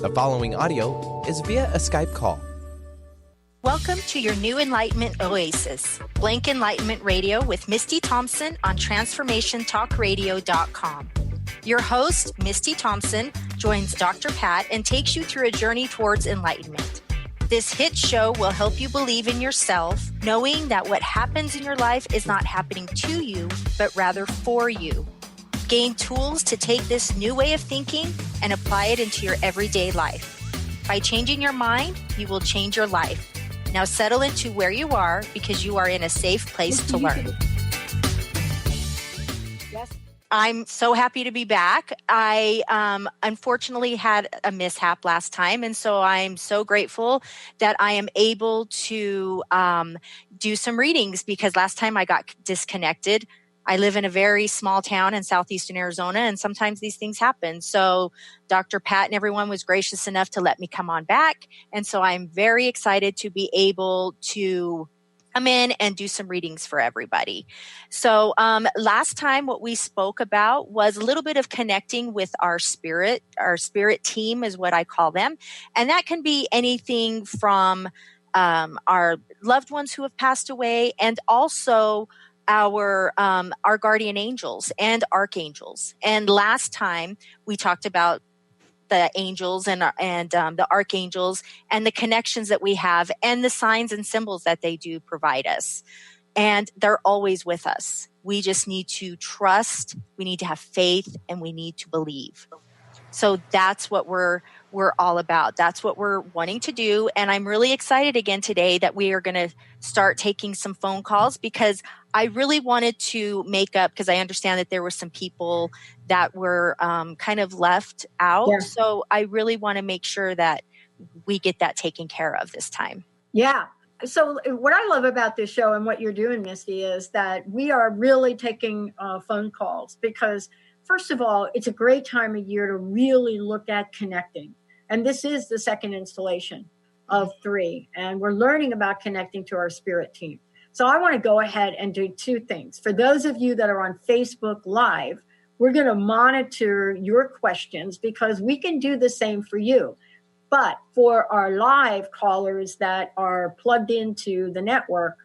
The following audio is via a Skype call. Welcome to your new Enlightenment Oasis, Blank Enlightenment Radio with Misty Thompson on TransformationTalkRadio.com. Your host, Misty Thompson, joins Dr. Pat and takes you through a journey towards enlightenment. This hit show will help you believe in yourself, knowing that what happens in your life is not happening to you, but rather for you. Gain tools to take this new way of thinking and apply it into your everyday life. By changing your mind, you will change your life. Now settle into where you are because you are in a safe place to learn. Yes, I'm so happy to be back. I unfortunately had a mishap last time, and so I'm so grateful that I am able to do some readings because last time I got disconnected. I live in a very small town in southeastern Arizona, and sometimes these things happen. So Dr. Pat and everyone was gracious enough to let me come on back. And so I'm very excited to be able to come in and do some readings for everybody. So last time what we spoke about was a little bit of connecting with our spirit team is what I call them. And that can be anything from our loved ones who have passed away and also our guardian angels and archangels. And last time we talked about the angels and the archangels and the connections that we have and the signs and symbols that they do provide us. And they're always with us. We just need to trust, we need to have faith, and we need to believe. So that's what we're all about. That's what we're wanting to do. And I'm really excited again today that we are going to start taking some phone calls because I really wanted to make up because I understand that there were some people that were kind of left out. Yeah. So I really want to make sure that we get that taken care of this time. Yeah. So what I love about this show and what you're doing, Misty, is that we are really taking phone calls because first of all, it's a great time of year to really look at connecting. And this is the second installation of 3. And we're learning about connecting to our spirit team. So I want to go ahead and do 2 things. For those of you that are on Facebook Live, we're going to monitor your questions because we can do the same for you. But for our live callers that are plugged into the network,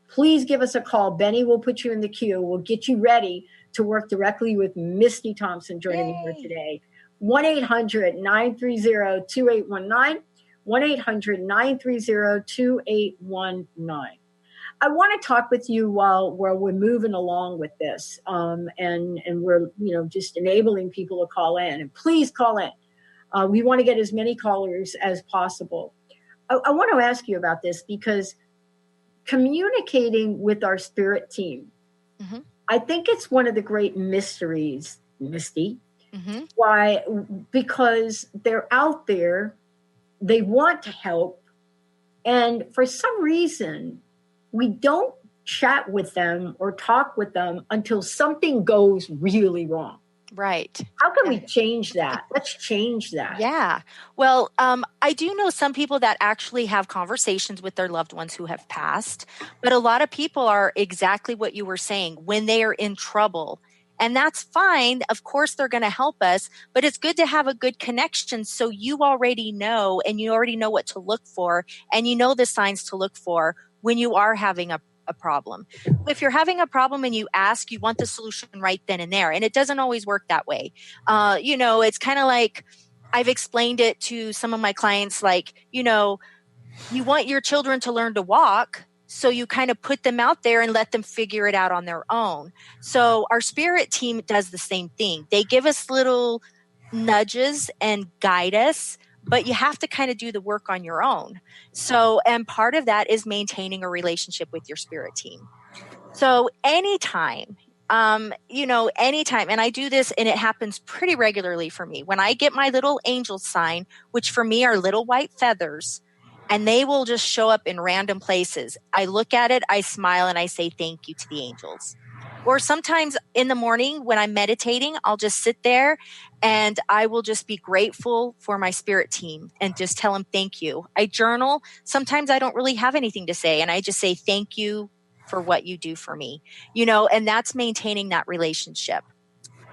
please give us a call. Benny will put you in the queue. We'll get you ready to work directly with Misty Thompson joining me here today. 1-800-930-2819, 1-800-930-2819. I want to talk with you while we're moving along with this, and we're just enabling people to call in. And please call in. We want to get as many callers as possible. I want to ask you about this because communicating with our spirit team, mm-hmm. I think it's one of the great mysteries, Misty. Mm-hmm. Why? Because they're out there, they want to help, and for some reason, we don't chat with them or talk with them until something goes really wrong. Right. How can we change that? Let's change that. Yeah. Well, I do know some people that actually have conversations with their loved ones who have passed, but a lot of people are exactly what you were saying when they are in trouble. And that's fine. Of course, they're going to help us, but it's good to have a good connection so you already know and you already know what to look for and you know the signs to look for when you are having a problem. If you're having a problem and you ask, you want the solution right then and there. And it doesn't always work that way. It's kind of like I've explained it to some of my clients, like, you want your children to learn to walk. So you kind of put them out there and let them figure it out on their own. So our spirit team does the same thing. They give us little nudges and guide us, but you have to kind of do the work on your own. So, and part of that is maintaining a relationship with your spirit team. So anytime, and I do this and it happens pretty regularly for me. When I get my little angel sign, which for me are little white feathers, and they will just show up in random places. I look at it, I smile, and I say thank you to the angels. Or sometimes in the morning when I'm meditating, I'll just sit there and I will just be grateful for my spirit team and just tell them thank you. I journal. Sometimes I don't really have anything to say, and I just say thank you for what you do for me, and that's maintaining that relationship.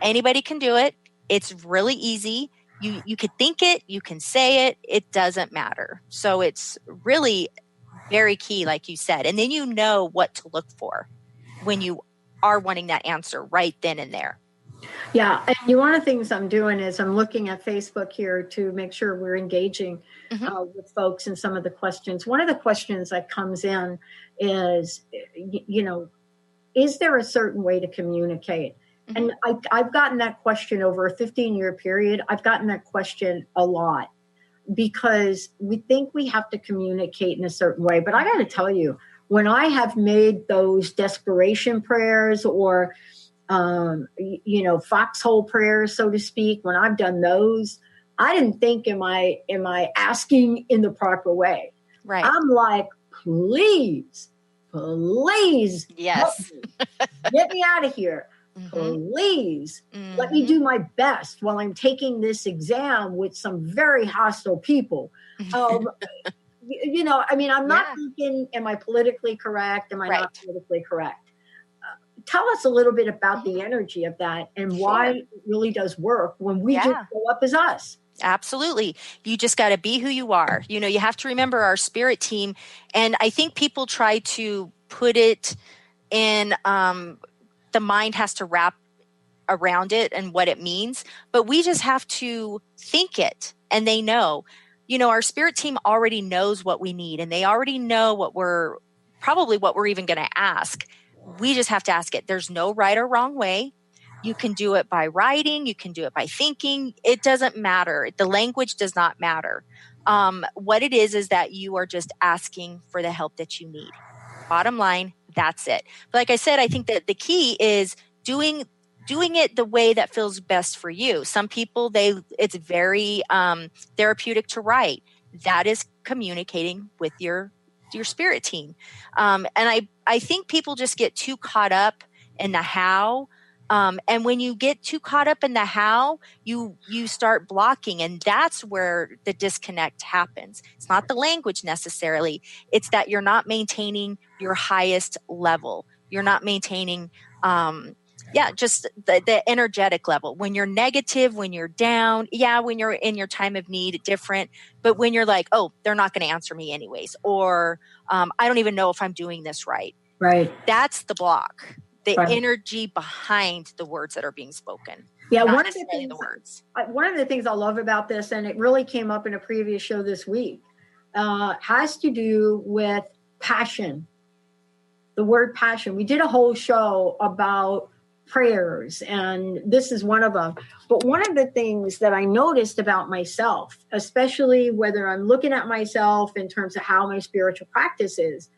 Anybody can do it. It's really easy. You could think it, you can say it, it doesn't matter. So it's really very key, like you said. And then you know what to look for when you are wanting that answer right then and there. Yeah. And one of the things I'm doing is I'm looking at Facebook here to make sure we're engaging with folks in some of the questions. One of the questions that comes in is, is there a certain way to communicate? And I've gotten that question over a 15-year period. I've gotten that question a lot because we think we have to communicate in a certain way. But I got to tell you, when I have made those desperation prayers or foxhole prayers, so to speak, when I've done those, I didn't think, am I asking in the proper way? Right. I'm like, please, yes, help me. Get me out of here. Please let me do my best while I'm taking this exam with some very hostile people. I'm not thinking, am I politically correct? Am I not politically correct? Tell us a little bit about the energy of that and why it really does work when we just go up as us. Absolutely. You just got to be who you are. You have to remember our spirit team. And I think people try to put it in, the mind has to wrap around it and what it means, but we just have to think it and they know. Our spirit team already knows what we need and they already know what we're even going to ask. We just have to ask it. There's no right or wrong way. You can do it by writing. You can do it by thinking. It doesn't matter. The language does not matter. What it is that you are just asking for the help that you need. Bottom line, that's it. But like I said, I think that the key is doing it the way that feels best for you. Some people, it's very therapeutic to write. That is communicating with your spirit team. And I think people just get too caught up in the how. And when you get too caught up in the how, you start blocking. And that's where the disconnect happens. It's not the language necessarily. It's that you're not maintaining your highest level. You're not maintaining, just the energetic level. When you're negative, when you're down, when you're in your time of need, different. But when you're like, oh, they're not going to answer me anyways, or I don't even know if I'm doing this right. Right. That's the block. The energy behind the words that are being spoken. Yeah, one of the things I love about this, and it really came up in a previous show this week, has to do with passion. The word passion. We did a whole show about prayers, and this is one of them. But one of the things that I noticed about myself, especially whether I'm looking at myself in terms of how my spiritual practice is,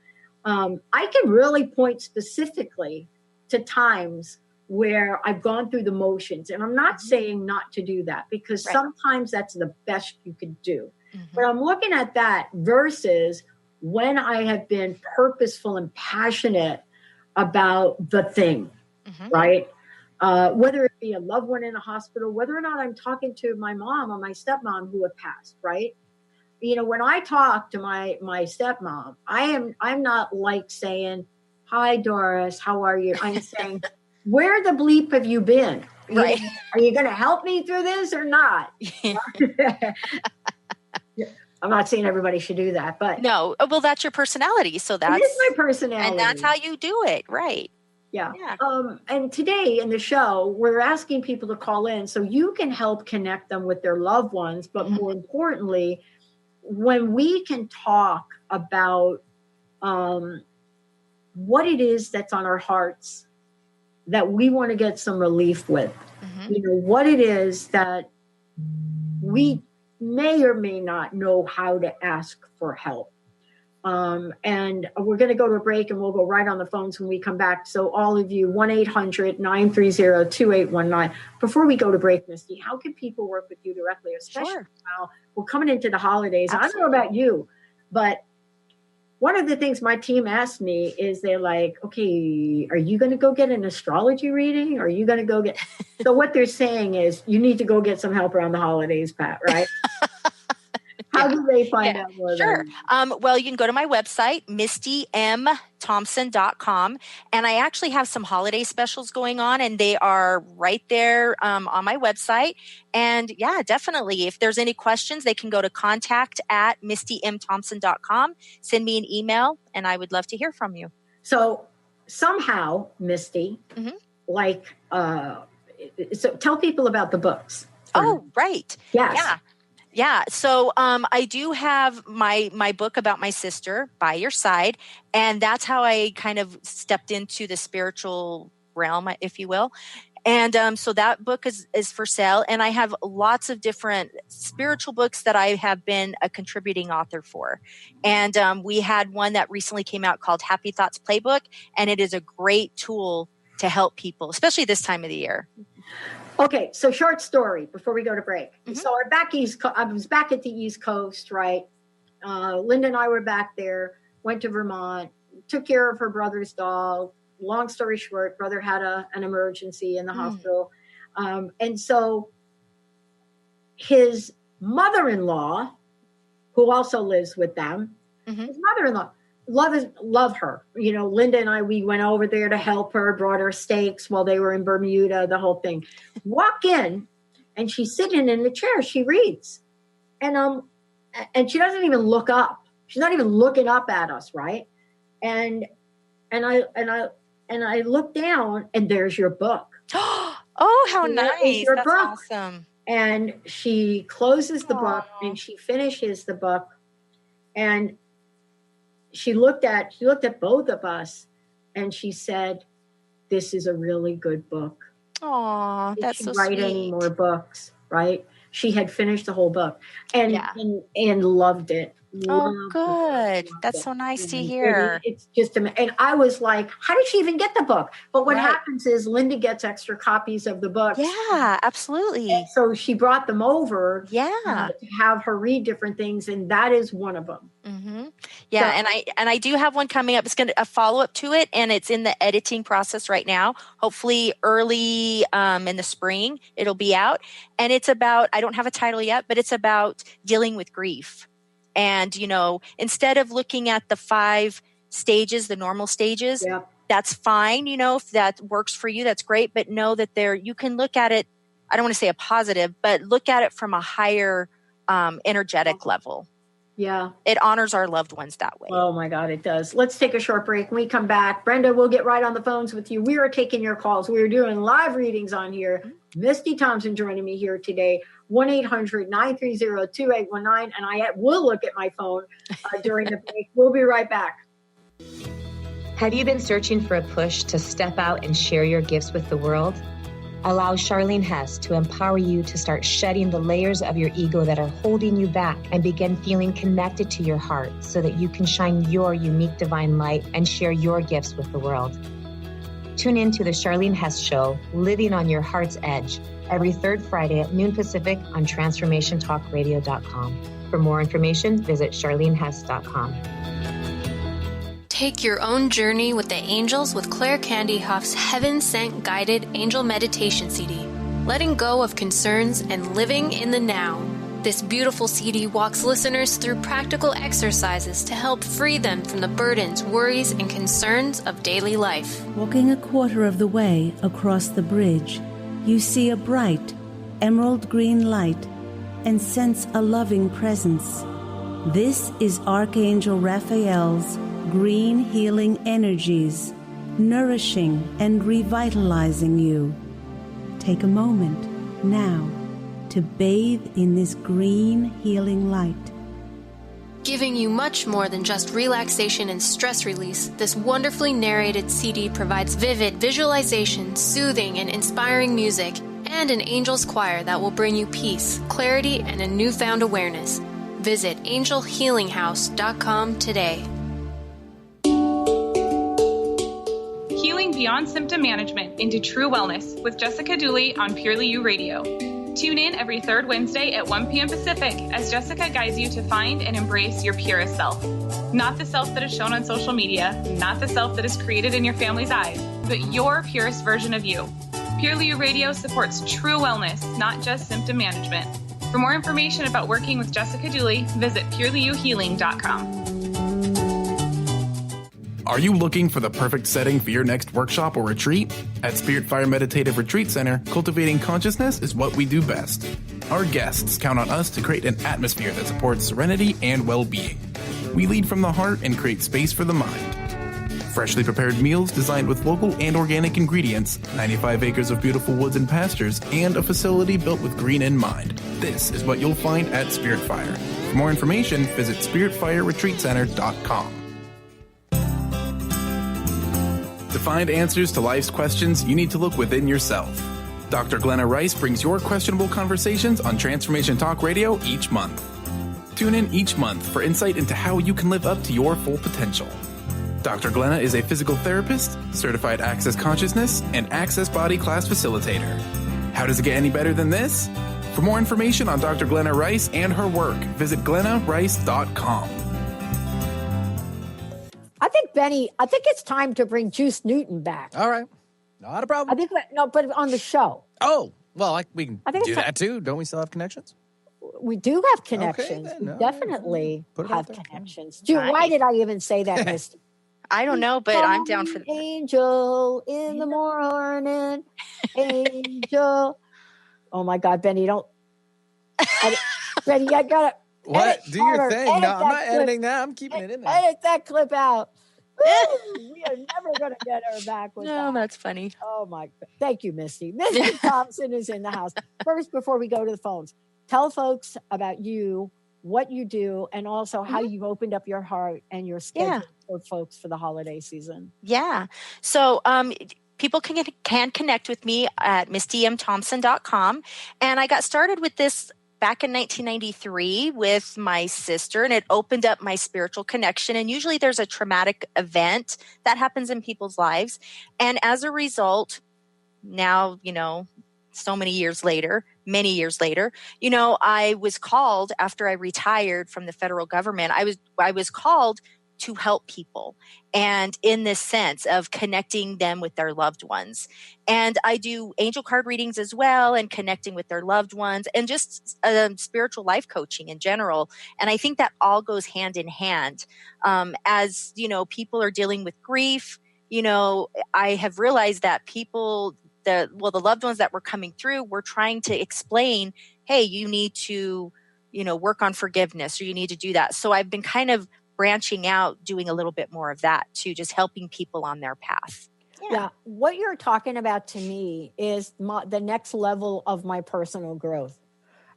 I can really point specifically to times where I've gone through the motions. And I'm not saying not to do that because sometimes that's the best you could do. But I'm looking at that versus when I have been purposeful and passionate about the thing, right? Whether it be a loved one in a hospital, whether or not I'm talking to my mom or my stepmom who have passed, right? When I talk to my stepmom, I'm not like saying, hi, Doris, how are you? I'm saying, where the bleep have you been? Right. Are you going to help me through this or not? I'm not saying everybody should do that, but no. Well, that's your personality. So that's my personality. And that's how you do it. Right. Yeah. And today in the show, we're asking people to call in so you can help connect them with their loved ones. But more importantly, when we can talk about what it is that's on our hearts that we want to get some relief with, what it is that we may or may not know how to ask for help. And we're going to go to a break and we'll go right on the phones when we come back. So all of you, 1-800-930-2819. Before we go to break, Misty, how can people work with you directly, especially now we're coming into the holidays? Absolutely. I don't know about you, but one of the things my team asked me is they're like, okay, are you going to go get an astrology reading? Are you going to go get... So what they're saying is you need to go get some help around the holidays, Pat, right? How do they find out more? Sure. Well, you can go to my website, mistymthompson.com. And I actually have some holiday specials going on, and they are right there on my website. And yeah, definitely. If there's any questions, they can go to contact@mistymthompson.com. Send me an email, and I would love to hear from you. So somehow, Misty, so tell people about the books. Oh, right. Yes. Yeah. So I do have my book about my sister, By Your Side. And that's how I kind of stepped into the spiritual realm, if you will. And so that book is for sale. And I have lots of different spiritual books that I have been a contributing author for. And we had one that recently came out called Happy Thoughts Playbook. And it is a great tool to help people, especially this time of the year. Okay, so short story before we go to break. Mm-hmm. So I was back at the East Coast, right? Linda and I were back there, went to Vermont, took care of her brother's dog. Long story short, brother had an emergency in the hospital. And so his mother-in-law, who also lives with them, his mother-in-law, love her. You know, Linda and I, we went over there to help her, brought her steaks while they were in Bermuda, the whole thing. Walk in, and she's sitting in the chair. She reads, and she doesn't even look up. She's not even looking up at us, right? And I look down, and there's your book. Oh, how nice! That's book. Awesome. And she closes the book, and she finishes the book, and she looked at both of us, and she said, "This is a really good book." Oh, that's so sweet. Write any more books, right? She had finished the whole book and loved it. Oh, good. That's so nice to hear. It's just, and I was like, how did she even get the book? But what happens is Linda gets extra copies of the book. Yeah, absolutely. And so she brought them over to have her read different things. And that is one of them. Mm-hmm. Yeah. So, and I do have one coming up. It's going to a follow-up to it. And it's in the editing process right now. Hopefully early in the spring, it'll be out. And it's about, I don't have a title yet, but it's about dealing with grief. And, you know, instead of looking at the 5 stages, the normal stages, that's fine. You know, if that works for you, that's great. But know that you can look at it, I don't want to say a positive, but look at it from a higher energetic level. Yeah. It honors our loved ones that way. Oh my God, it does. Let's take a short break. When we come back, Brenda, we'll get right on the phones with you. We are taking your calls. We are doing live readings on here. Misty Thompson joining me here today. 1-800-930-2819. And I will look at my phone during the break. We'll be right back. Have you been searching for a push to step out and share your gifts with the world? Allow Charlene Hess to empower you to start shedding the layers of your ego that are holding you back and begin feeling connected to your heart so that you can shine your unique divine light and share your gifts with the world. Tune in to the Charlene Hess Show, Living on Your Heart's Edge, every third Friday at noon Pacific on TransformationTalkRadio.com. For more information, visit CharleneHess.com. Take your own journey with the angels with Claire Candy Huff's Heaven Sent Guided Angel Meditation CD, letting go of concerns and living in the now. This beautiful CD walks listeners through practical exercises to help free them from the burdens, worries, and concerns of daily life. Walking a quarter of the way across the bridge, you see a bright, emerald green light and sense a loving presence. This is Archangel Raphael's green healing energies, nourishing and revitalizing you. Take a moment now to bathe in this green healing light. Giving you much more than just relaxation and stress release, this wonderfully narrated CD provides vivid visualization, soothing and inspiring music, and an angel's choir that will bring you peace, clarity, and a newfound awareness. Visit angelhealinghouse.com today. Healing Beyond Symptom Management into True Wellness with Jessica Dooley on Purely You Radio. Tune in every third Wednesday at 1 p.m. Pacific as Jessica guides you to find and embrace your purest self. Not the self that is shown on social media, not the self that is created in your family's eyes, but your purest version of you. Purely You Radio supports true wellness, not just symptom management. For more information about working with Jessica Dooley, visit purelyyouhealing.com. Are you looking for the perfect setting for your next workshop or retreat? At Spirit Fire Meditative Retreat Center, cultivating consciousness is what we do best. Our guests count on us to create an atmosphere that supports serenity and well-being. We lead from the heart and create space for the mind. Freshly prepared meals designed with local and organic ingredients, 95 acres of beautiful woods and pastures, and a facility built with green in mind. This is what you'll find at Spirit Fire. For more information, visit spiritfireretreatcenter.com. To find answers to life's questions, you need to look within yourself. Dr. Glenna Rice brings your questionable conversations on Transformation Talk Radio each month. Tune in each month for insight into how you can live up to your full potential. Dr. Glenna is a physical therapist, certified Access Consciousness, and Access Body Class facilitator. How does it get any better than this? For more information on Dr. Glenna Rice and her work, visit glennarice.com. I think, Benny, it's time to bring Juice Newton back. All right. Not a problem. But on the show. Oh, well, we can do that too. Don't we still have connections? We do have connections. Okay, then, we definitely have connections. Nice. Why did I even say that, Misty? I don't know, but I'm down for that. Angel in the morning. Angel. Oh my God, Benny, don't. Benny, I got to. What? Do your thing. No, I'm not editing that. I'm keeping it in there. Edit that clip out. We are never going to get her back with that. No, that's funny. Oh my. Thank you, Misty. Misty Thompson is in the house. First, before we go to the phones, tell folks about you, what you do, and also how you've opened up your heart and your schedule for folks for the holiday season. Yeah. So, people can connect with me at mistymthompson.com. And I got started with this back in 1993 with my sister, and it opened up my spiritual connection. And usually there's a traumatic event that happens in people's lives. And as a result, now, many years later, I was called after I retired from the federal government. I was called to help people, and in this sense of connecting them with their loved ones. And I do angel card readings as well, and connecting with their loved ones, and just spiritual life coaching in general. And I think that all goes hand in hand. As people are dealing with grief, I have realized that people, the loved ones that were coming through, were trying to explain, hey, you need to, work on forgiveness, or you need to do that. So I've been kind of branching out, doing a little bit more of that too, just helping people on their path. Yeah. What you're talking about to me is the next level of my personal growth.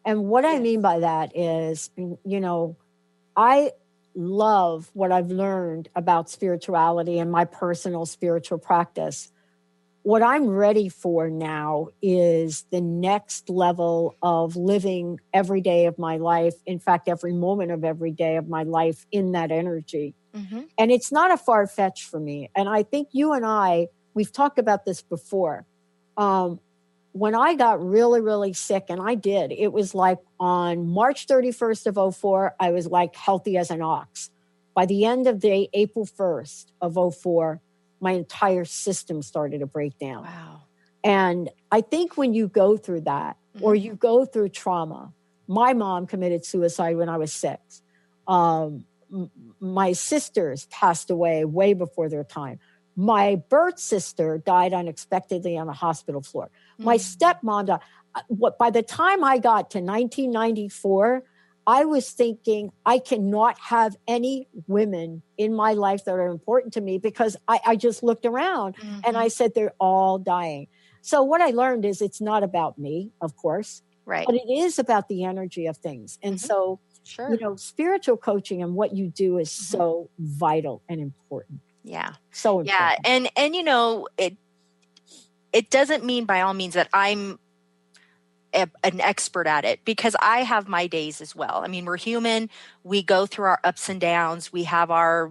And what I mean by that is, I love what I've learned about spirituality and my personal spiritual practice. What I'm ready for now is the next level of living every day of my life. In fact, every moment of every day of my life in that energy. Mm-hmm. And it's not a far fetch for me. And I think you and we've talked about this before. When I got really, really sick, and I did, it was like on March 31st of 2004, I was like healthy as an ox. By the end of the April 1st of 2004, my entire system started to break down. Wow. And I think when you go through that, or you go through trauma, my mom committed suicide when I was 6. My sisters passed away way before their time. My birth sister died unexpectedly on a hospital floor. My stepmom died. By the time I got to 1994, I was thinking I cannot have any women in my life that are important to me, because I just looked around and I said, they're all dying. So what I learned is it's not about me, of course, right? But it is about the energy of things. And so, spiritual coaching and what you do is so vital and important. Yeah. So important. Yeah. And it doesn't mean by all means that I'm an expert at it, because I have my days as well. I mean, we're human. We go through our ups and downs. We have our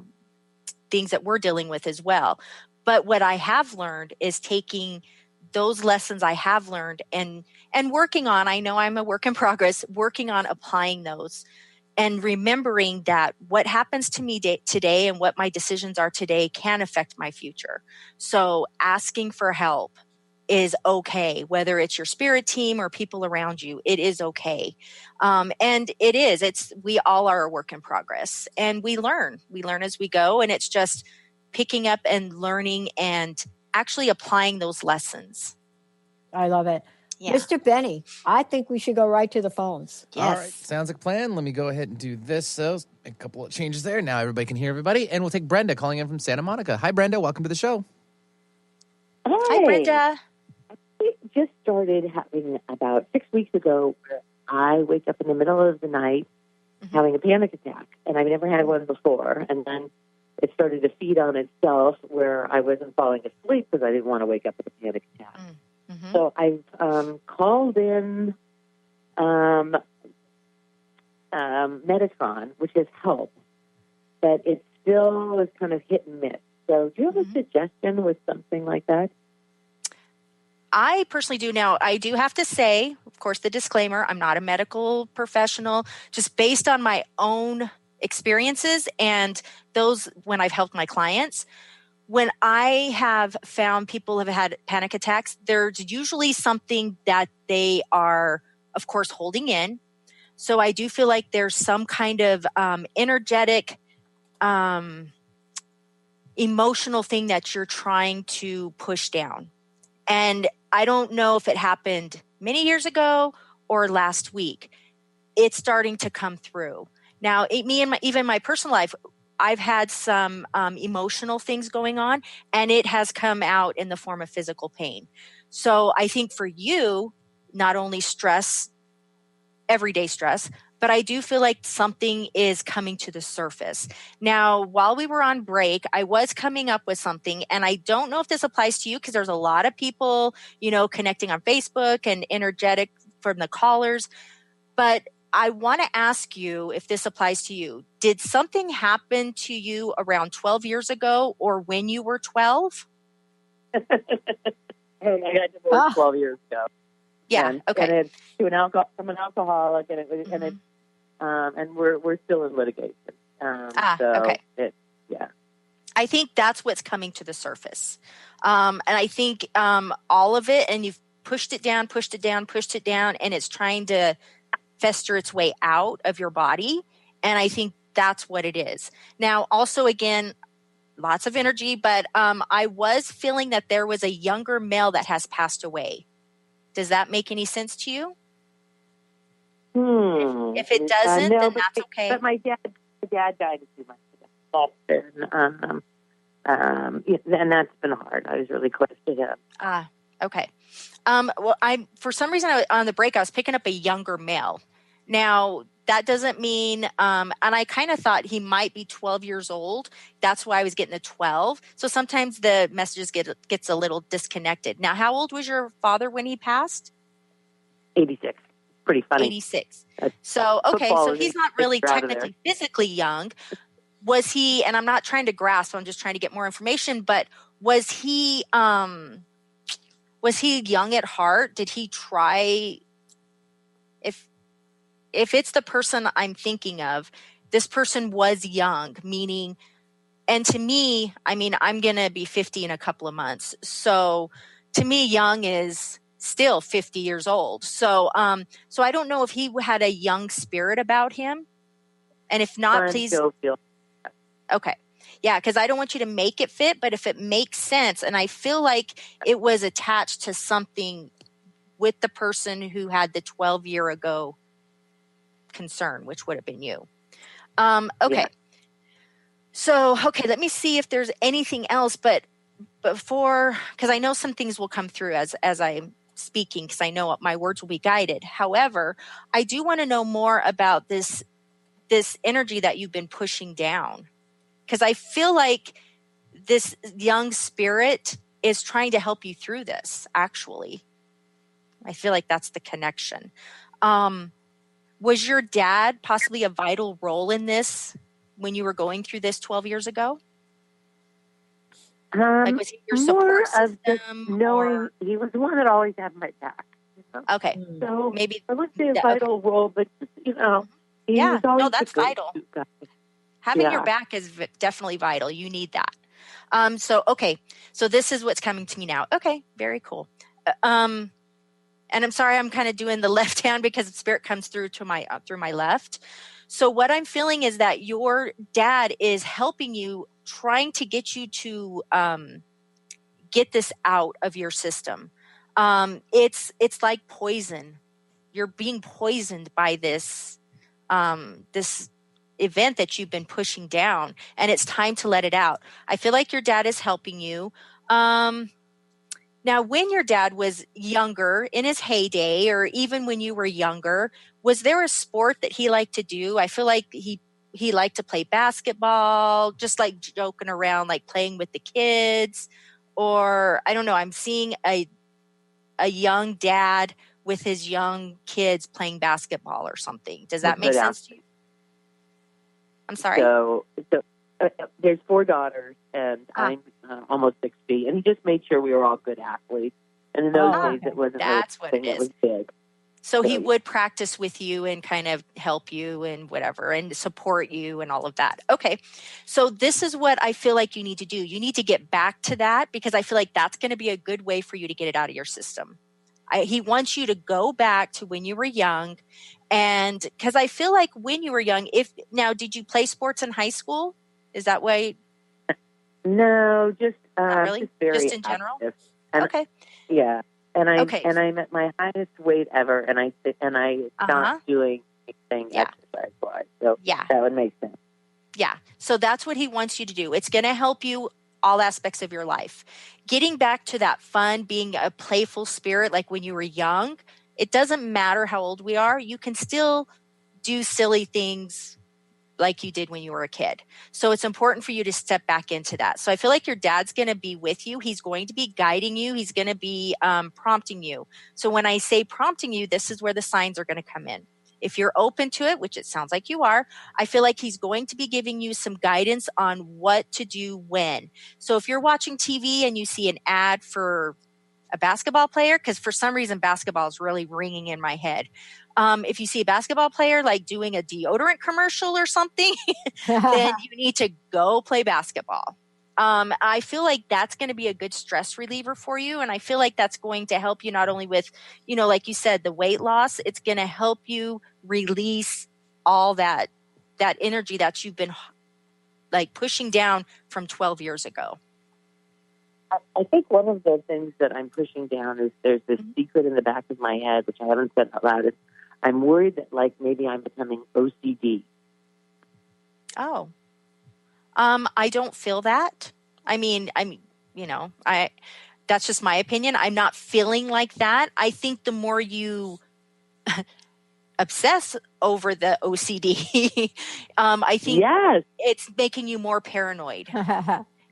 things that we're dealing with as well. But what I have learned is taking those lessons I have learned and working on, I know I'm a work in progress, working on applying those and remembering that what happens to me today and what my decisions are today can affect my future. So asking for help, is okay, whether it's your spirit team or people around you. It is okay. And we all are a work in progress, and we learn as we go. And it's just picking up and learning and actually applying those lessons. I love it. Yeah. Mr. Benny, I think we should go right to the phones. Yes. All right. Sounds like a plan. Let me go ahead and do this. So a couple of changes there. Now everybody can hear everybody. And we'll take Brenda calling in from Santa Monica. Hi, Brenda. Welcome to the show. Hi, Brenda. It just started happening about 6 weeks ago, where I wake up in the middle of the night having a panic attack. And I've never had one before. And then it started to feed on itself, where I wasn't falling asleep because I didn't want to wake up with a panic attack. Mm-hmm. So I've called in Metatron, which has helped, but it still is kind of hit and miss. So do you have a suggestion with something like that? I personally do. Now, I do have to say, of course, the disclaimer, I'm not a medical professional, just based on my own experiences and those when I've helped my clients. When I have found people have had panic attacks, there's usually something that they are, of course, holding in. So I do feel like there's some kind of energetic, emotional thing that you're trying to push down. And I don't know if it happened many years ago or last week. It's starting to come through. Now, even my personal life, I've had some emotional things going on, and it has come out in the form of physical pain. So I think for you, not only stress, everyday stress, but I do feel like something is coming to the surface. Now, while we were on break, I was coming up with something, and I don't know if this applies to you because there's a lot of people, connecting on Facebook and energetic from the callers, but I want to ask you if this applies to you. Did something happen to you around 12 years ago or when you were 12? I got divorced 12 years ago. Yeah. Okay. And it's from an alcoholic, and and we're still in litigation. Okay. I think that's what's coming to the surface, and I think all of it, and you've pushed it down, and it's trying to fester its way out of your body. And I think that's what it is. Now, also, again, lots of energy, but I was feeling that there was a younger male that has passed away. Does that make any sense to you? If it doesn't, then that's okay. But my dad died a few months ago. And that's been hard. I was really close to him. Okay. Well, for some reason on the break, I was picking up a younger male. Now, that doesn't mean, and I kind of thought he might be 12 years old. That's why I was getting the 12. So sometimes the messages gets a little disconnected. Now, how old was your father when he passed? 86. Pretty funny. 86. So, okay, so he's not really technically physically young. Was he, and I'm not trying to grasp, I'm just trying to get more information, but was he young at heart? Did he try, if it's the person I'm thinking of, this person was young, meaning, and to me, I'm going to be 50 in a couple of months. So to me, young is still 50 years old. So I don't know if he had a young spirit about him. And if not, please. Okay. Yeah, because I don't want you to make it fit, but if it makes sense, and I feel like it was attached to something with the person who had the 12-year ago concern, which would have been you. Okay. Yeah. So, let me see if there's anything else, but before, because I know some things will come through as I'm speaking, because I know my words will be guided. However, I do want to know more about this energy that you've been pushing down. Because I feel like this young spirit is trying to help you through this, actually. I feel like that's the connection. Was your dad possibly a vital role in this when you were going through this 12 years ago? Was he your support system? Knowing he was the one that always had my back. Okay. So maybe I wouldn't say a vital role, but just, he was always that's vital. Having your back is definitely vital. You need that. So this is what's coming to me now. Okay, very cool. and I'm sorry, I'm kind of doing the left hand because the spirit comes through to my left. So what I'm feeling is that your dad is helping you, trying to get you to get this out of your system. It's like poison. You're being poisoned by this this event that you've been pushing down, and it's time to let it out. I feel like your dad is helping you. Now, when your dad was younger, in his heyday, or even when you were younger, was there a sport that he liked to do? I feel like he liked to play basketball, just like joking around, like playing with the kids. Or I don't know, I'm seeing a young dad with his young kids playing basketball or something. Does that make sense to you? I'm sorry? So there's 4 daughters, and I'm almost 60, and he just made sure we were all good athletes. And in those days, it wasn't that's really what it that is. was big. So he would practice with you and kind of help you and whatever and support you and all of that. Okay. So this is what I feel like you need to do. You need to get back to that, because I feel like that's going to be a good way for you to get it out of your system. He wants you to go back to when you were young. And because I feel like when you were young, did you play sports in high school? Is that why? No, just not really? Just very just in general. And, okay. Yeah, and I'm at my highest weight ever, and I stopped doing anything exercise wise. So that would make sense. Yeah. So that's what he wants you to do. It's going to help you all aspects of your life. Getting back to that fun, being a playful spirit like when you were young. It doesn't matter how old we are. You can still do silly things like you did when you were a kid. So it's important for you to step back into that. So I feel like your dad's going to be with you. He's going to be guiding you. He's going to be prompting you. So when I say prompting you, this is where the signs are going to come in. If you're open to it, which it sounds like you are, I feel like he's going to be giving you some guidance on what to do when. So if you're watching TV and you see an ad for a basketball player, because for some reason basketball is really ringing in my head. If you see a basketball player like doing a deodorant commercial or something, then you need to go play basketball. I feel like that's going to be a good stress reliever for you. And I feel like that's going to help you not only with, like you said, the weight loss, it's going to help you release all that energy that you've been like pushing down from 12 years ago. I think one of the things that I'm pushing down is there's this secret in the back of my head, which I haven't said out loud, is I'm worried that like maybe I'm becoming OCD. Oh. I don't feel that. That's just my opinion. I'm not feeling like that. I think the more you obsess over the OCD, I think it's making you more paranoid.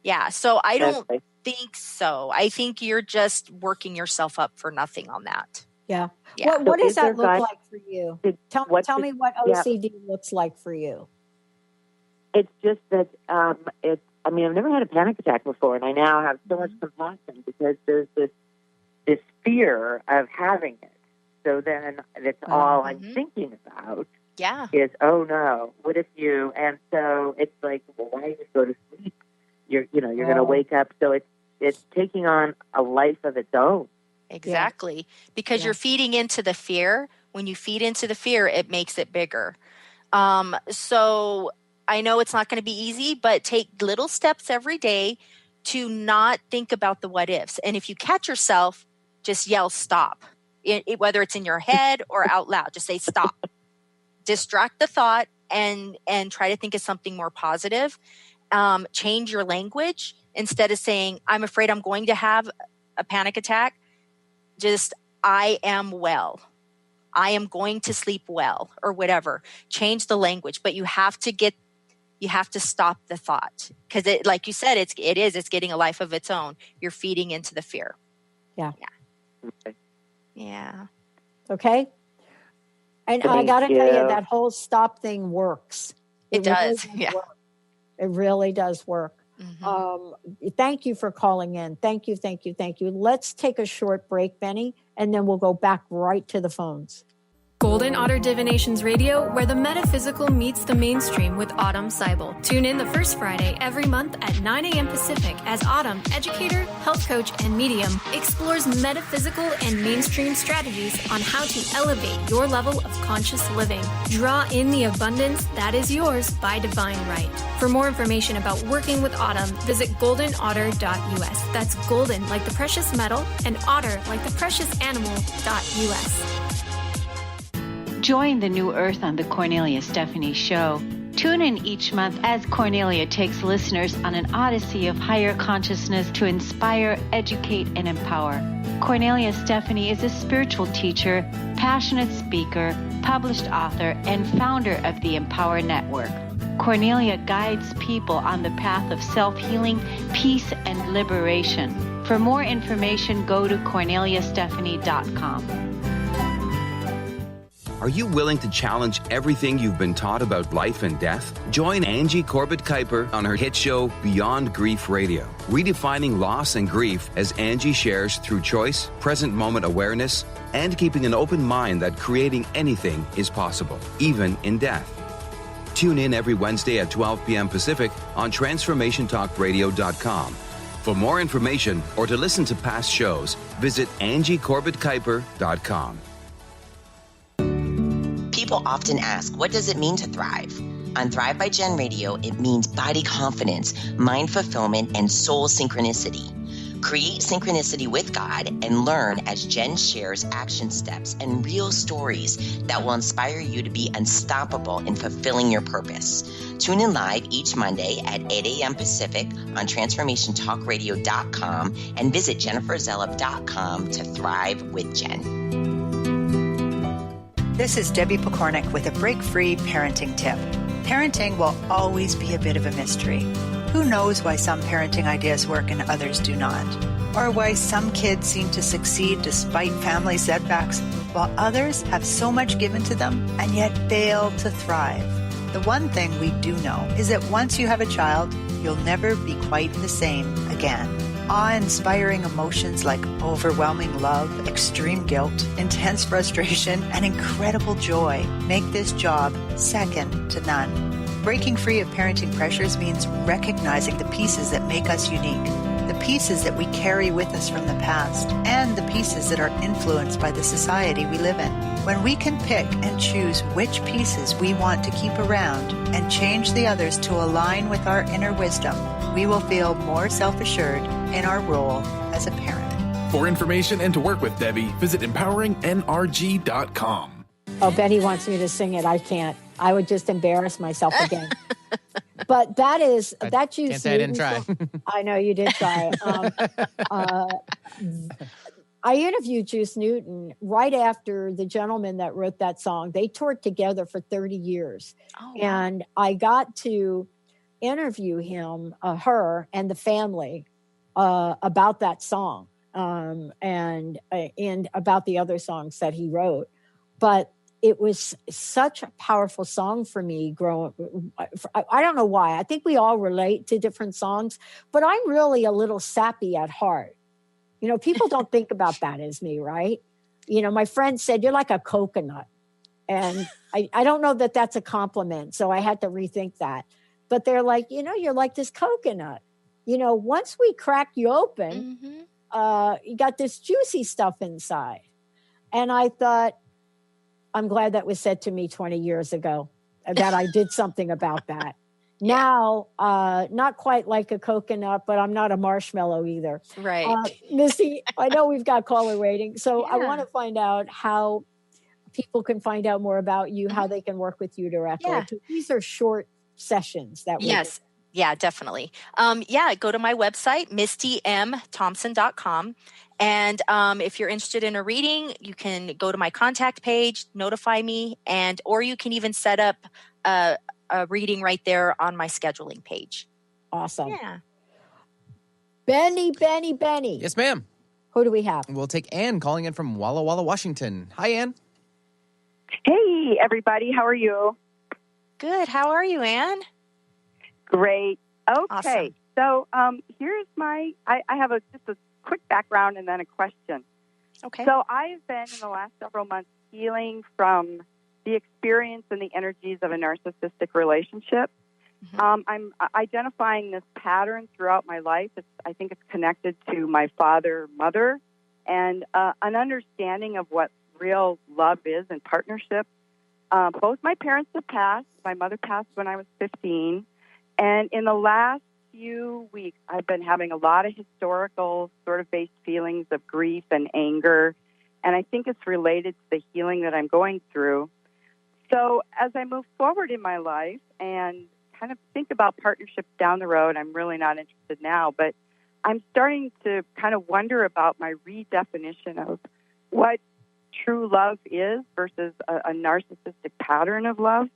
Yeah. So I don't think so. I think you're just working yourself up for nothing on that. Yeah. Yeah. What does that look like for you? Tell me what OCD looks like for you. It's just that I've never had a panic attack before, and I now have so much compassion because there's this fear of having it. So then that's all I'm thinking about. Yeah. Is, oh no, what if you? And so it's like, well, why just go to sleep? You're going to wake up. So it's taking on a life of its own. Exactly. Because you're feeding into the fear. When you feed into the fear, it makes it bigger. So I know it's not going to be easy, but take little steps every day to not think about the what ifs. And if you catch yourself, just yell stop. Whether it's in your head or out loud, just say stop. Distract the thought and try to think of something more positive. Change your language. Instead of saying, I'm afraid I'm going to have a panic attack, just, I am well. I am going to sleep well, or whatever. Change the language, but you have to stop the thought, because it, like you said, it's getting a life of its own. You're feeding into the fear. Yeah. Okay. Yeah. Okay. And I got to tell you, that whole stop thing works. It does. Yeah. Work. It really does work. Mm-hmm. Thank you for calling in. Thank you. Let's take a short break, Benny, and then we'll go back right to the phones. Golden Otter Divinations Radio, where the metaphysical meets the mainstream with Autumn Seibel. Tune in the first Friday every month at 9 a.m. Pacific as Autumn, educator, health coach, and medium, explores metaphysical and mainstream strategies on how to elevate your level of conscious living. Draw in the abundance that is yours by divine right. For more information about working with Autumn, visit goldenotter.us. That's golden like the precious metal and otter like the precious animal.us. Join the new earth on the Cornelia Stephanie Show. Tune in each month as Cornelia takes listeners on an odyssey of higher consciousness to inspire, educate, and empower. Cornelia Stephanie is a spiritual teacher, passionate speaker, published author, and founder of the Empower Network. Cornelia guides people on the path of self-healing, peace, and liberation. For more information, go to corneliastephanie.com. Are you willing to challenge everything you've been taught about life and death? Join Angie Corbett-Kuiper on her hit show Beyond Grief Radio, redefining loss and grief as Angie shares through choice, present moment awareness, and keeping an open mind that creating anything is possible, even in death. Tune in every Wednesday at 12 p.m. Pacific on TransformationTalkRadio.com. For more information or to listen to past shows, visit AngieCorbettKuiper.com. People often ask, what does it mean to thrive? On Thrive by Jen Radio, it means body confidence, mind fulfillment, and soul synchronicity. Create synchronicity with God and learn as Jen shares action steps and real stories that will inspire you to be unstoppable in fulfilling your purpose. Tune in live each Monday at 8 a.m. Pacific on TransformationTalkRadio.com and visit JenniferZellup.com to thrive with Jen. This is Debbie Pokornik with a break-free parenting tip. Parenting will always be a bit of a mystery. Who knows why some parenting ideas work and others do not? Or why some kids seem to succeed despite family setbacks, while others have so much given to them and yet fail to thrive. The one thing we do know is that once you have a child, you'll never be quite the same again. Awe-inspiring emotions like overwhelming love, extreme guilt, intense frustration, and incredible joy make this job second to none. Breaking free of parenting pressures means recognizing the pieces that make us unique, the pieces that we carry with us from the past, and the pieces that are influenced by the society we live in. When we can pick and choose which pieces we want to keep around and change the others to align with our inner wisdom, we will feel more self-assured in our role as a parent. For information and to work with Debbie, visit empoweringnrg.com. Oh, Betty wants me to sing it. I can't. I would just embarrass myself again. But that's you. Can't say I didn't try. I know you did try. I interviewed Juice Newton right after the gentleman that wrote that song. They toured together for 30 years. Oh, wow. And I got to interview him, her, and the family about that song and about the other songs that he wrote. But it was such a powerful song for me growing. I don't know why. I think we all relate to different songs, but I'm really a little sappy at heart. You know, people don't think about that as me, right? You know, my friend said, you're like a coconut. And I don't know that that's a compliment. So I had to rethink that. But they're like, you know, you're like this coconut. You know, once we crack you open, you got this juicy stuff inside. And I thought, I'm glad that was said to me 20 years ago, that I did something about that. Now, not quite like a coconut, but I'm not a marshmallow either. Right. Misty, I know we've got caller waiting. So I want to find out how people can find out more about you, how they can work with you directly. Yeah. These are short sessions that we do. Yeah, definitely. Go to my website, mistymthompson.com. And if you're interested in a reading, you can go to my contact page, notify me, or you can even set up a reading right there on my scheduling page. Awesome. Yeah. Benny. Yes, ma'am. Who do we have? We'll take Ann calling in from Walla Walla, Washington. Hi, Ann. Hey, everybody. How are you? Good. How are you, Ann? Great. Okay. Awesome. So here's I have just a quick background and then a question. Okay. So I've been in the last several months healing from the experience and the energies of a narcissistic relationship. I'm identifying this pattern throughout my life. I think it's connected to my father, mother, and an understanding of what real love is and partnership. Both my parents have passed. My mother passed when I was 15. And in the last few weeks, I've been having a lot of historical sort of based feelings of grief and anger. And I think it's related to the healing that I'm going through. So as I move forward in my life and kind of think about partnerships down the road, I'm really not interested now, but I'm starting to kind of wonder about my redefinition of what true love is versus a narcissistic pattern of love,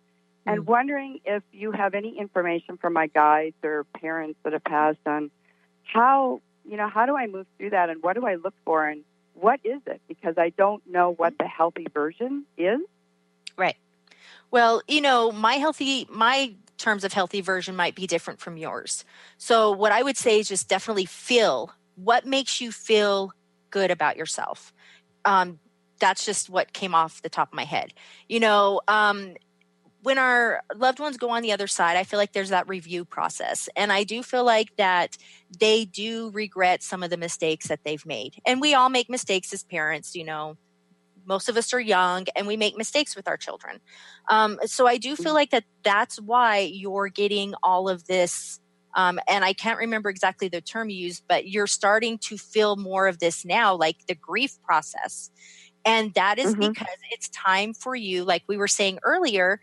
and wondering if you have any information from my guides or parents that have passed on how do I move through that, and what do I look for, and what is it? Because I don't know what the healthy version is. Right. Well, my terms of healthy version might be different from yours. So what I would say is just definitely feel what makes you feel good about yourself. That's just what came off the top of my head. When our loved ones go on the other side, I feel like there's that review process. And I do feel like that they do regret some of the mistakes that they've made. And we all make mistakes as parents, Most of us are young and we make mistakes with our children. So I do feel like that's why you're getting all of this. And I can't remember exactly the term you used, but you're starting to feel more of this now, like the grief process. And that is because it's time for you, like we were saying earlier,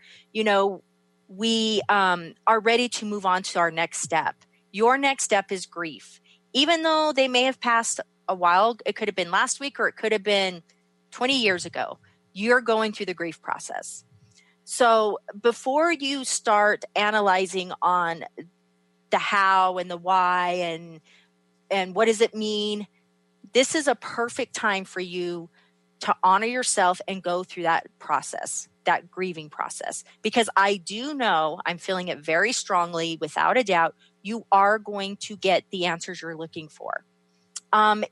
we are ready to move on to our next step. Your next step is grief. Even though they may have passed a while, it could have been last week or it could have been 20 years ago, you're going through the grief process. So before you start analyzing on the how and the why and what does it mean, this is a perfect time for you to honor yourself and go through that process, that grieving process. Because I do know, I'm feeling it very strongly, without a doubt, you are going to get the answers you're looking for.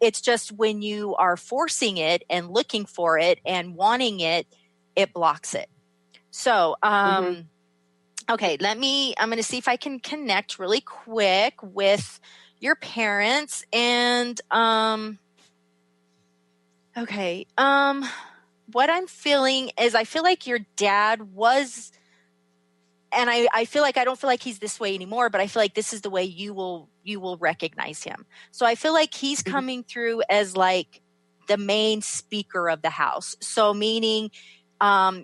It's just when you are forcing it and looking for it and wanting it, it blocks it. So, okay, I'm going to see if I can connect really quick with your parents and, okay. What I'm feeling is I feel like your dad was, and I feel like I don't feel like he's this way anymore, but I feel like this is the way you will recognize him. So I feel like he's coming through as like the main speaker of the house. So meaning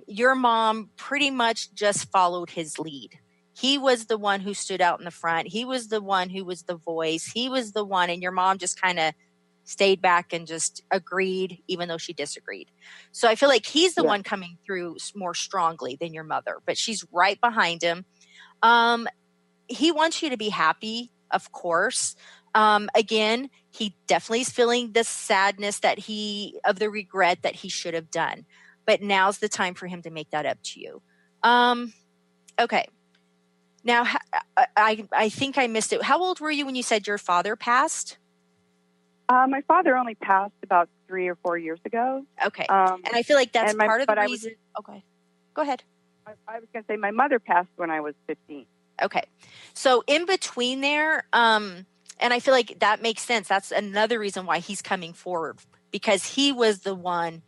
your mom pretty much just followed his lead. He was the one who stood out in the front. He was the one who was the voice. He was the one, and your mom just kind of stayed back and just agreed, even though she disagreed. So I feel like he's the one coming through more strongly than your mother, but she's right behind him. He wants you to be happy, of course. Again, he definitely is feeling the sadness of the regret that he should have done, but now's the time for him to make that up to you. Okay. Now, I think I missed it. How old were you when you said your father passed? My father only passed about 3 or 4 years ago. Okay. And I feel like that's part of the reason. Okay. Go ahead. I was going to say my mother passed when I was 15. Okay. So in between there, and I feel like that makes sense. That's another reason why he's coming forward, because he was the one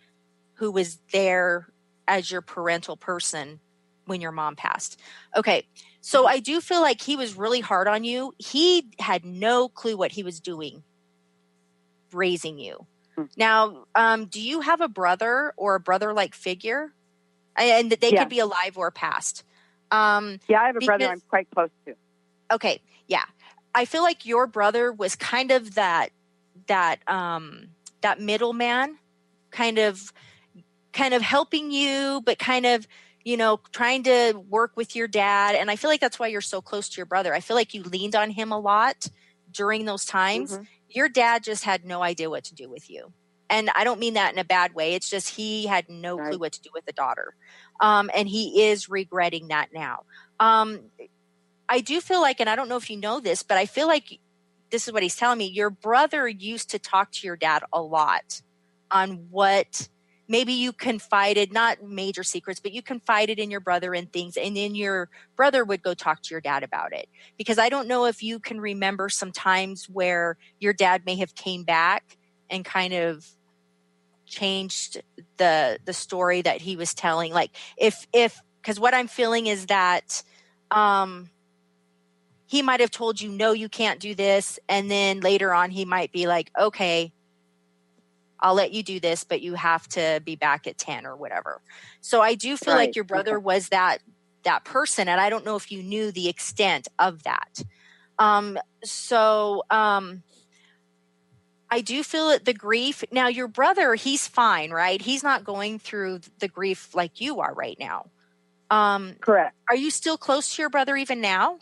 who was there as your parental person when your mom passed. Okay. So I do feel like he was really hard on you. He had no clue what he was doing raising you. Now, do you have a brother or a brother-like figure? And they could be alive or past. I have a brother I'm quite close to. Okay. Yeah. I feel like your brother was kind of that middleman, kind of helping you, but kind of, trying to work with your dad. And I feel like that's why you're so close to your brother. I feel like you leaned on him a lot during those times. Your dad just had no idea what to do with you. And I don't mean that in a bad way. It's just he had no clue what to do with a daughter. And he is regretting that now. I do feel like, and I don't know if you know this, but I feel like this is what he's telling me. Your brother used to talk to your dad a lot on maybe you confided, not major secrets, but you confided in your brother in things, and then your brother would go talk to your dad about it. Because I don't know if you can remember some times where your dad may have came back and kind of changed the story that he was telling. Like if because what I'm feeling is that he might have told you, no, you can't do this, and then later on he might be like, okay, I'll let you do this, but you have to be back at 10 or whatever. So I do feel like your brother was that person, and I don't know if you knew the extent of that. I do feel it, the grief. Now, your brother, he's fine, right? He's not going through the grief like you are right now. Correct. Are you still close to your brother even now?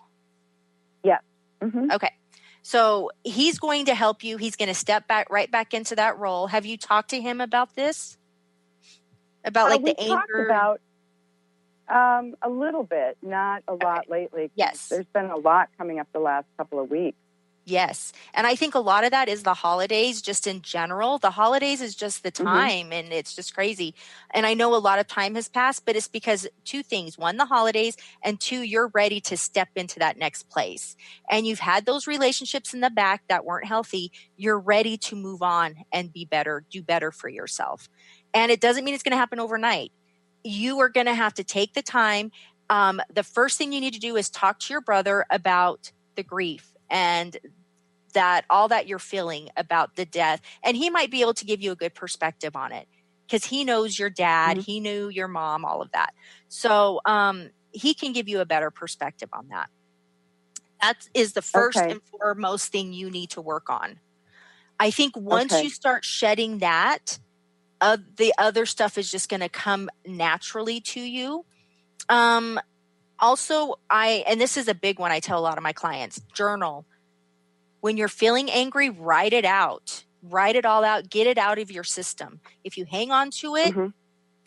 Yes. Mm-hmm. Okay. So he's going to help you. He's going to step right back into that role. Have you talked to him about this? About like the anger? We talked about a little bit, not a lot lately. Yes. There's been a lot coming up the last couple of weeks. Yes. And I think a lot of that is the holidays, just in general. The holidays is just the time, and it's just crazy. And I know a lot of time has passed, but it's because two things. One, the holidays, and two, you're ready to step into that next place. And you've had those relationships in the back that weren't healthy. You're ready to move on and be better, do better for yourself. And it doesn't mean it's going to happen overnight. You are going to have to take the time. The first thing you need to do is talk to your brother about the grief and that all that you're feeling about the death. And he might be able to give you a good perspective on it because he knows your dad, he knew your mom, all of that. So he can give you a better perspective on that. That is the first and foremost thing you need to work on. I think once you start shedding that, the other stuff is just going to come naturally to you. Also, and this is a big one I tell a lot of my clients, journal. When you're feeling angry, write it out. Write it all out. Get it out of your system. If you hang on to it, it's going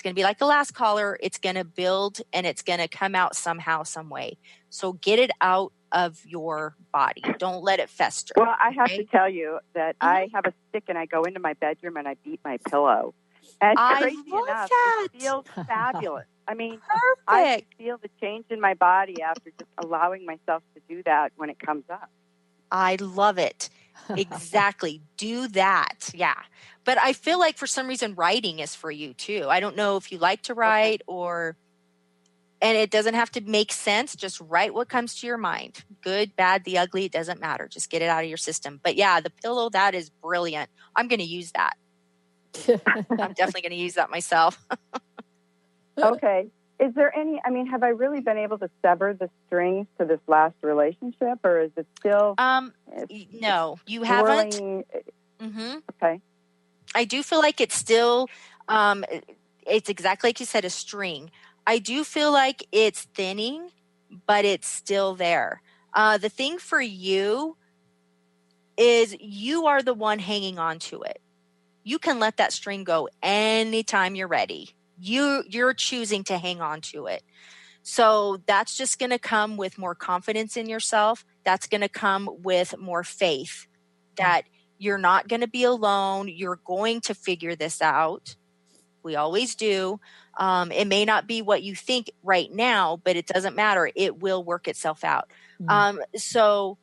to be like the last caller. It's going to build and it's going to come out somehow, some way. So get it out of your body. Don't let it fester. Well, I have to tell you that I have a stick and I go into my bedroom and I beat my pillow. And crazy enough, it feels fabulous. I mean, I feel the change in my body after just allowing myself to do that when it comes up. I love it. Exactly. Do that. Yeah. But I feel like for some reason writing is for you too. I don't know if you like to write and it doesn't have to make sense. Just write what comes to your mind. Good, bad, the ugly, it doesn't matter. Just get it out of your system. But yeah, the pillow, that is brilliant. I'm going to use that. I'm definitely going to use that myself. Okay. Is there any, have I really been able to sever the strings to this last relationship, or is it still? No, you haven't. Okay. I do feel like it's still, it's exactly like you said, a string. I do feel like it's thinning, but it's still there. The thing for you is you are the one hanging on to it. You can let that string go anytime you're ready. You're choosing to hang on to it. So that's just going to come with more confidence in yourself. That's going to come with more faith that you're not going to be alone. You're going to figure this out. We always do. It may not be what you think right now, but it doesn't matter. It will work itself out. So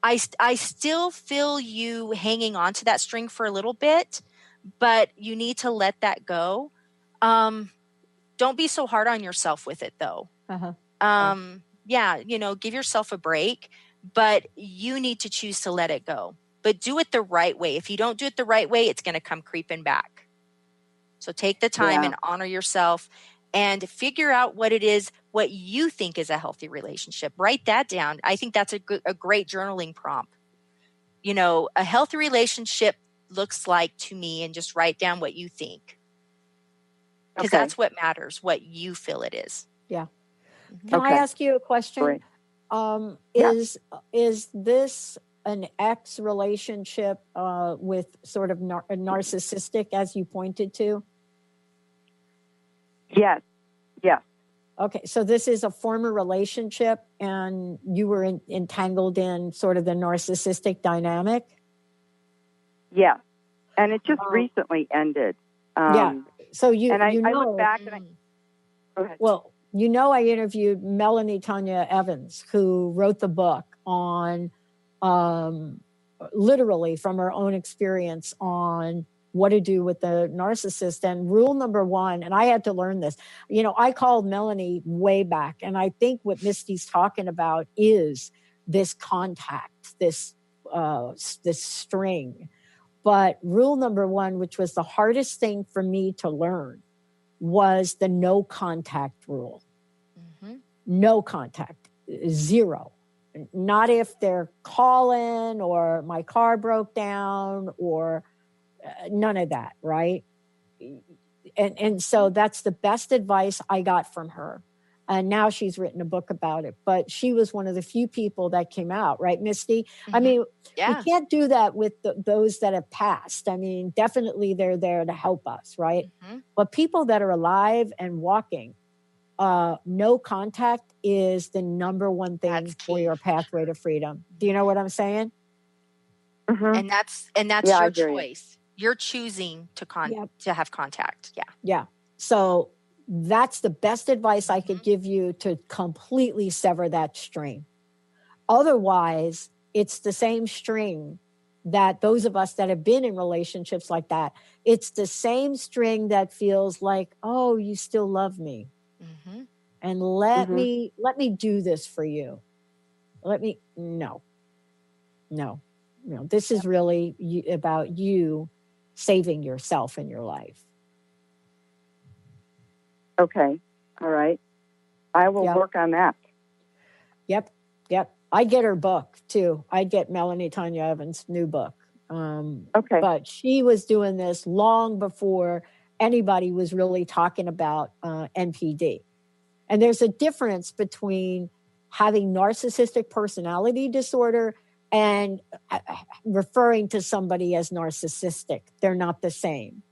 I still feel you hanging on to that string for a little bit, but you need to let that go. Don't be so hard on yourself with it though. Yeah, give yourself a break, but you need to choose to let it go, but do it the right way. If you don't do it the right way, it's going to come creeping back. So take the time and honor yourself and figure out what it is, what you think is a healthy relationship. Write that down. I think that's a great journaling prompt. A healthy relationship looks like to me, and just write down what you think. Because that's what matters, what you feel it is. Yeah. Can I ask you a question? Is this an ex relationship with sort of narcissistic, as you pointed to? Yes. Okay, so this is a former relationship, and you were entangled in sort of the narcissistic dynamic? Yeah, and it just recently ended. So you I look back and go ahead. Well, I interviewed Melanie Tanya Evans, who wrote the book on literally from her own experience on what to do with the narcissist. And rule number 1, and I had to learn this, I called Melanie way back. And I think what Misty's talking about is this contact, this string. But rule number 1, which was the hardest thing for me to learn, was the no contact rule. Mm-hmm. No contact, 0. Not if they're calling or my car broke down or none of that, right? And so that's the best advice I got from her. And now she's written a book about it. But she was one of the few people that came out, right, Misty? Mm-hmm. I mean, we can't do that with those that have passed. I mean, definitely they're there to help us, right? Mm-hmm. But people that are alive and walking, no contact is the number one thing for your pathway to freedom. Do you know what I'm saying? Mm-hmm. And that's your choice. You're choosing to have contact. Yeah. Yeah. So that's the best advice I could give you, to completely sever that string. Otherwise, it's the same string that those of us that have been in relationships like that, it's the same string that feels like, oh, you still love me. Mm-hmm. And let me do this for you. No. This is really about you saving yourself in your life. Okay. All right. I will work on that. Yep. I get her book too. I get Melanie Tanya Evans' new book. Okay. But she was doing this long before anybody was really talking about NPD. And there's a difference between having narcissistic personality disorder and referring to somebody as narcissistic. They're not the same.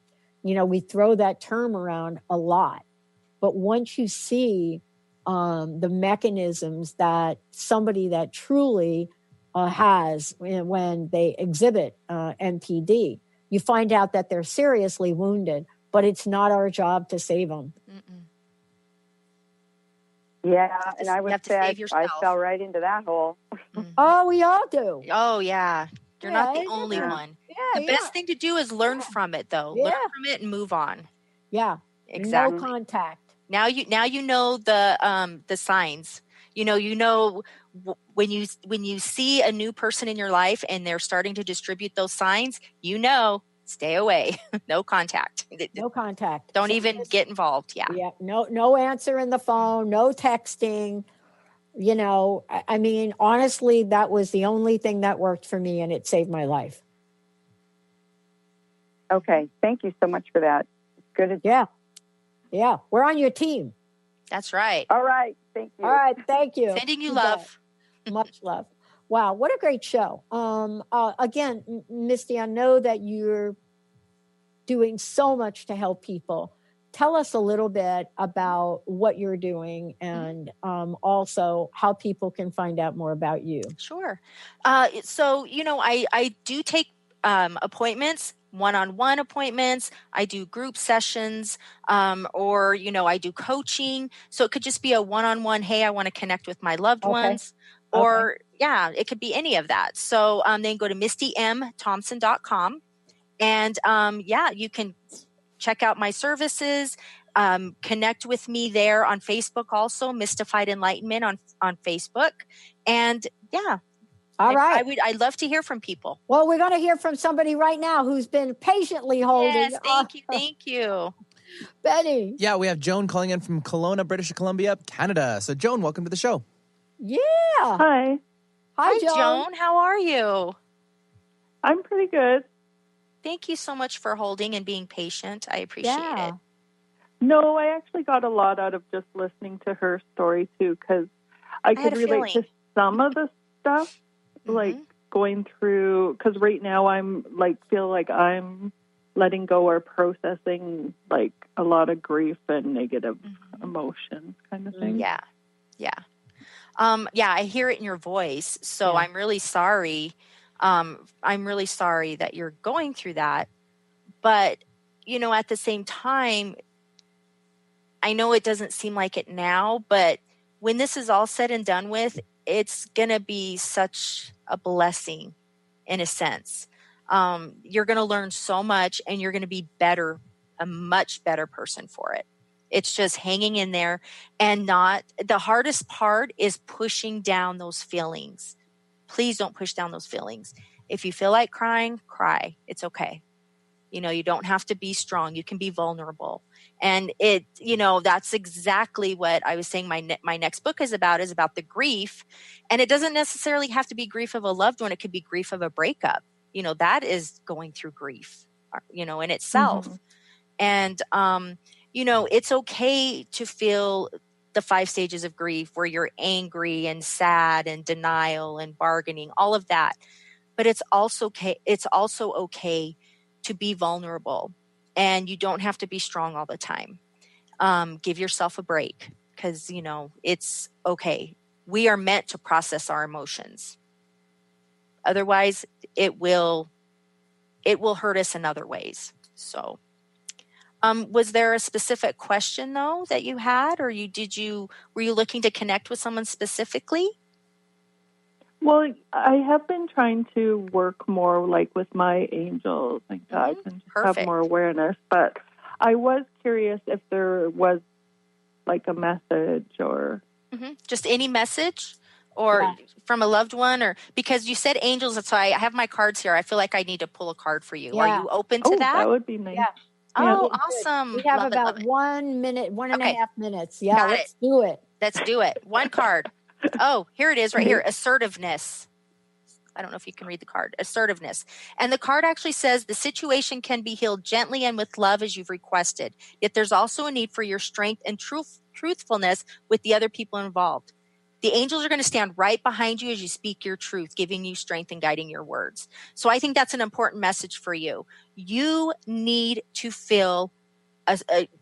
We throw that term around a lot. But once you see the mechanisms that somebody that truly has when they exhibit NPD, you find out that they're seriously wounded, but it's not our job to save them. Mm-mm. Yeah, and I would say I fell right into that hole. Mm-hmm. Oh, we all do. Oh, yeah. You're not the only one. Yeah, the best thing to do is learn from it, though. Yeah. Learn from it and move on. Yeah, exactly. No contact. Now you know the signs. You know when you see a new person in your life and they're starting to distribute those signs. Stay away. No contact. No contact. Don't even get involved. Yeah. Yeah. No answering the phone. No texting. I mean, honestly, that was the only thing that worked for me, and it saved my life. Okay. Thank you so much for that. Good. Yeah. We're on your team. That's right. All right. Thank you. All right. Thank you. Sending you love. Much love. Wow, what a great show. Again, Misty, I know that you're doing so much to help people. Tell us a little bit about what you're doing and also how people can find out more about you. Sure. So, I do take appointments, one-on-one appointments. I do group sessions, or, I do coaching. So it could just be a one-on-one, hey, I want to connect with my loved ones. Or, it could be any of that. So then go to mistymthompson.com. And, you can check out my services, connect with me there on Facebook also, Mystified Enlightenment on Facebook. And, all right. I'd love to hear from people. Well, we're going to hear from somebody right now who's been patiently holding. Yes, thank you. Betty. Yeah, we have Joan calling in from Kelowna, British Columbia, Canada. So, Joan, welcome to the show. Yeah. Hi. Hi, Joan. How are you? I'm pretty good. Thank you so much for holding and being patient. I appreciate it. No, I actually got a lot out of just listening to her story, too, because I could relate to some of the stuff, like going through, because right now I'm feel like I'm letting go or processing like a lot of grief and negative emotions kind of thing. Yeah. I hear it in your voice. So I'm really sorry. I'm really sorry that you're going through that. But at the same time, I know it doesn't seem like it now, but when this is all said and done with, it's going to be such a blessing in a sense. You're going to learn so much, and you're going to be better, a much better person for it. It's just hanging in there, and the hardest part is pushing down those feelings. Please don't push down those feelings. If you feel like crying, cry. It's okay. You don't have to be strong. You can be vulnerable. And that's exactly what I was saying my next book is about the grief. And it doesn't necessarily have to be grief of a loved one. It could be grief of a breakup. That is going through grief, in itself. Mm-hmm. And, it's okay to feel the 5 stages of grief where you're angry and sad and denial and bargaining, all of that. But it's also okay to be vulnerable, and you don't have to be strong all the time. Give yourself a break, because, it's okay. We are meant to process our emotions. Otherwise, it will hurt us in other ways. So, was there a specific question though that you had, or were you looking to connect with someone specifically? Well, I have been trying to work more with my angels and guides and just have more awareness. But I was curious if there was a message or just any message or from a loved one, or because you said angels. That's why I have my cards here. I feel like I need to pull a card for you. Yeah. Are you open to that? That would be nice. Yeah. Oh, awesome. We have about 1 minute, 1.5 minutes. Yeah, let's do it. Let's do it. One card. Oh, here it is right here. Assertiveness. I don't know if you can read the card. Assertiveness. And the card actually says the situation can be healed gently and with love as you've requested. Yet there's also a need for your strength and truthfulness with the other people involved. The angels are going to stand right behind you as you speak your truth, giving you strength and guiding your words. So I think that's an important message for you. You need to feel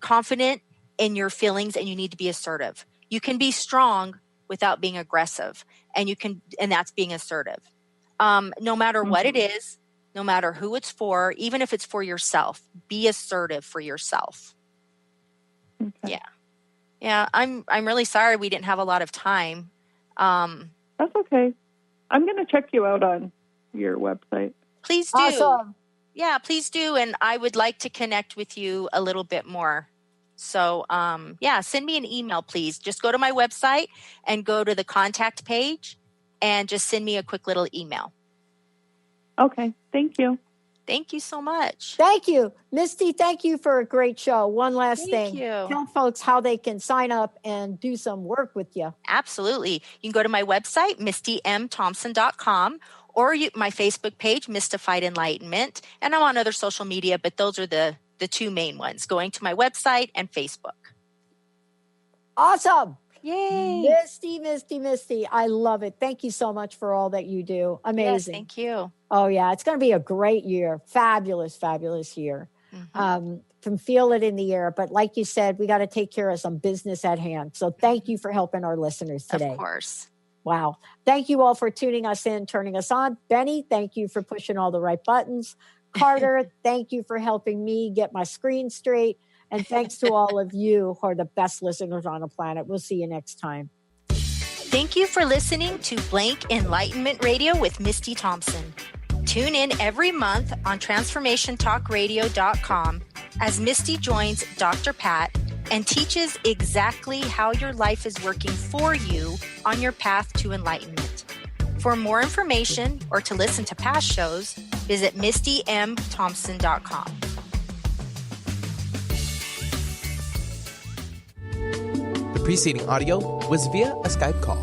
confident in your feelings, and you need to be assertive. You can be strong without being aggressive, and that's being assertive. No matter what it is, no matter who it's for, even if it's for yourself, be assertive for yourself. Okay. Yeah. Yeah, I'm really sorry we didn't have a lot of time. That's okay. I'm going to check you out on your website. Please do. Awesome. Yeah, please do. And I would like to connect with you a little bit more. So, send me an email, please. Just go to my website and go to the contact page and just send me a quick little email. Okay. Thank you. Thank you so much. Thank you. Misty, thank you for a great show. One last thing. Thank you. Tell folks how they can sign up and do some work with you. Absolutely. You can go to my website, mistymthompson.com, or my Facebook page, Mystified Enlightenment. And I'm on other social media, but those are the 2 main ones, going to my website and Facebook. Awesome. Yay. Misty. I love it. Thank you so much for all that you do. Amazing. Yes, thank you. Oh, yeah. It's going to be a great year. Fabulous year. Can feel it in the air. But like you said, we got to take care of some business at hand. So thank you for helping our listeners today. Of course. Wow. Thank you all for tuning us in, turning us on. Benny, thank you for pushing all the right buttons. Carter, thank you for helping me get my screen straight. And thanks to all of you who are the best listeners on the planet. We'll see you next time. Thank you for listening to Blank Enlightenment Radio with Misty Thompson. Tune in every month on transformationtalkradio.com as Misty joins Dr. Pat and teaches exactly how your life is working for you on your path to enlightenment. For more information or to listen to past shows, visit mistymthompson.com. The preceding audio was via a Skype call.